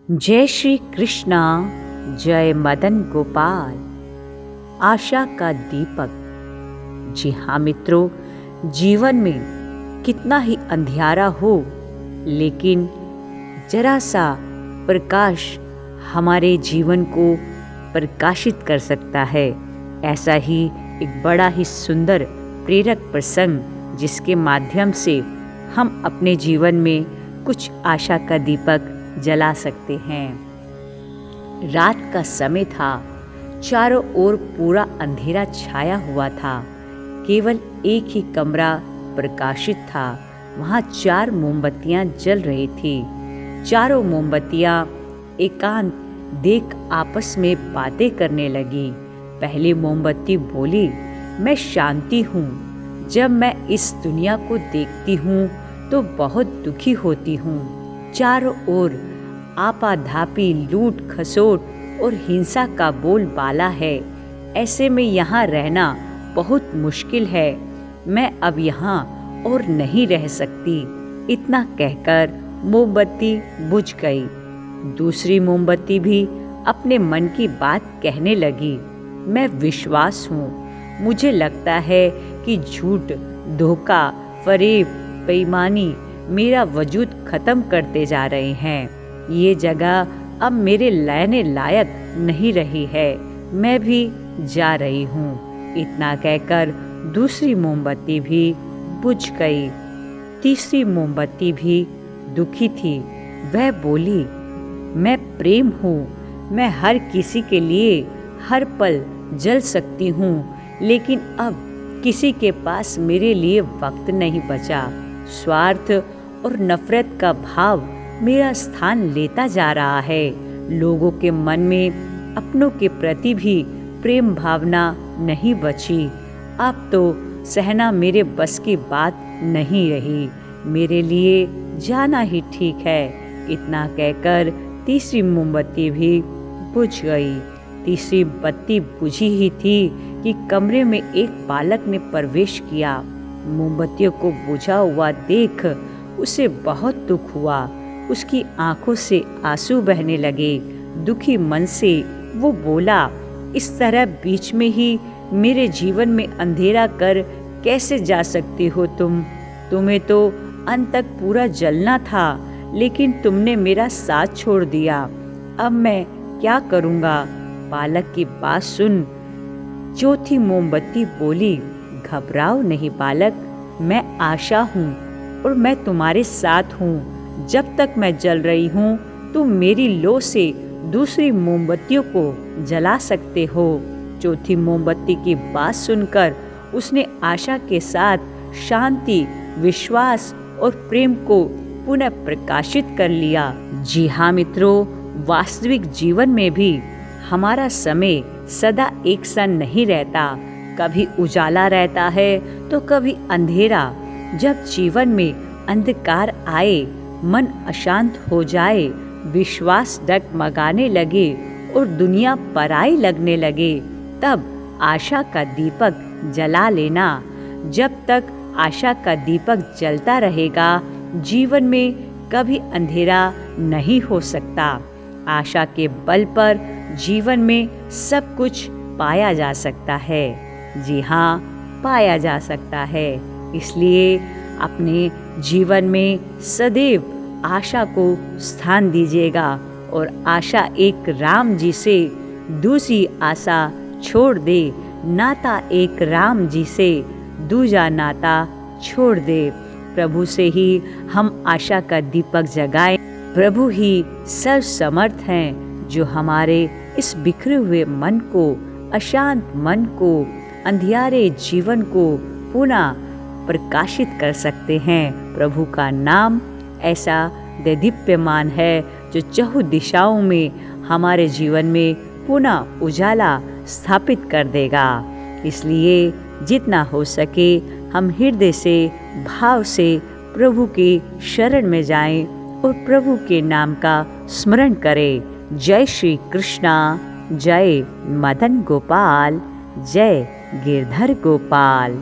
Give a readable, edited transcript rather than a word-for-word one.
जय श्री कृष्णा। जय मदन गोपाल। आशा का दीपक। जी हाँ मित्रों, जीवन में कितना ही अंधियारा हो, लेकिन जरा सा प्रकाश हमारे जीवन को प्रकाशित कर सकता है। ऐसा ही एक बड़ा ही सुंदर प्रेरक प्रसंग, जिसके माध्यम से हम अपने जीवन में कुछ आशा का दीपक जला सकते हैं। रात का समय था, चारों ओर पूरा अंधेरा छाया हुआ था। केवल एक ही कमरा प्रकाशित था। वहाँ 4 मोमबत्तियाँ जल रही थी। चारों मोमबत्तियाँ एकांत देख आपस में बातें करने लगी। पहली मोमबत्ती बोली, मैं शांति हूँ। जब मैं इस दुनिया को देखती हूँ तो बहुत दुखी होती हूँ। चारों ओर आपाधापी, लूट खसोट और हिंसा का बोलबाला है। ऐसे में यहाँ रहना बहुत मुश्किल है। मैं अब यहाँ और नहीं रह सकती। इतना कहकर मोमबत्ती बुझ गई। दूसरी मोमबत्ती भी अपने मन की बात कहने लगी। मैं विश्वास हूँ। मुझे लगता है कि झूठ, धोखा, फरेब, बेईमानी मेरा वजूद खत्म करते जा रहे हैं। ये जगह अब मेरे रहने लायक नहीं रही है। मैं भी जा रही हूँ। इतना कहकर दूसरी मोमबत्ती भी बुझ गई। तीसरी मोमबत्ती भी दुखी थी। वह बोली, मैं प्रेम हूँ। मैं हर किसी के लिए हर पल जल सकती हूँ, लेकिन अब किसी के पास मेरे लिए वक्त नहीं बचा। स्वार्थ और नफरत का भाव मेरा स्थान लेता जा रहा है। लोगों के मन में अपनों के प्रति भी प्रेम भावना नहीं बची। अब तो सहना मेरे बस की बात नहीं रही। मेरे लिए जाना ही ठीक है। इतना कहकर तीसरी मोमबत्ती भी बुझ गई। तीसरी बत्ती बुझी ही थी कि कमरे में एक बालक ने प्रवेश किया। मोमबत्तियों को बुझा हुआ देख उसे बहुत दुख हुआ। उसकी आंखों से आंसू बहने लगे। दुखी मन से वो बोला, इस तरह बीच में ही मेरे जीवन में अंधेरा कर कैसे जा सकती हो तुम? तुम्हें तो अंत तक पूरा जलना था, लेकिन तुमने मेरा साथ छोड़ दिया। अब मैं क्या करूँगा? बालक की बात सुन चौथी मोमबत्ती बोली, घबराओ नहीं बालक, मैं आशा हूँ और मैं तुम्हारे साथ हूँ। जब तक मैं जल रही हूँ, तुम मेरी लो से दूसरी मोमबत्तियों को जला सकते हो। चौथी मोमबत्ती की बात सुनकर उसने आशा के साथ शांति, विश्वास और प्रेम को पुनः प्रकाशित कर लिया। जी हाँ मित्रों, वास्तविक जीवन में भी हमारा समय सदा एक सा नहीं रहता। कभी उजाला रहता है तो कभी अंधेरा। जब जीवन में अंधकार आए, मन अशांत हो जाए, विश्वास डगमगाने लगे और दुनिया पराई लगने लगे, तब आशा का दीपक जला लेना। जब तक आशा का दीपक जलता रहेगा, जीवन में कभी अंधेरा नहीं हो सकता। आशा के बल पर जीवन में सब कुछ पाया जा सकता है। जी हाँ, पाया जा सकता है। इसलिए अपने जीवन में सदैव आशा को स्थान दीजिएगा और आशा एक राम जी से दूसरी आशा छोड़ दे, नाता एक राम जी से दूजा नाता छोड़ दे। प्रभु से ही हम आशा का दीपक जगाएं। प्रभु ही सर्वसमर्थ हैं, जो हमारे इस बिखरे हुए मन को, अशांत मन को, अंधियारे जीवन को पुनः प्रकाशित कर सकते हैं। प्रभु का नाम ऐसा देदीप्यमान है जो चहुँ दिशाओं में हमारे जीवन में पुनः उजाला स्थापित कर देगा। इसलिए जितना हो सके हम हृदय से, भाव से प्रभु के शरण में जाएं और प्रभु के नाम का स्मरण करें। जय श्री कृष्णा। जय मदन गोपाल। जय गिरधर गोपाल।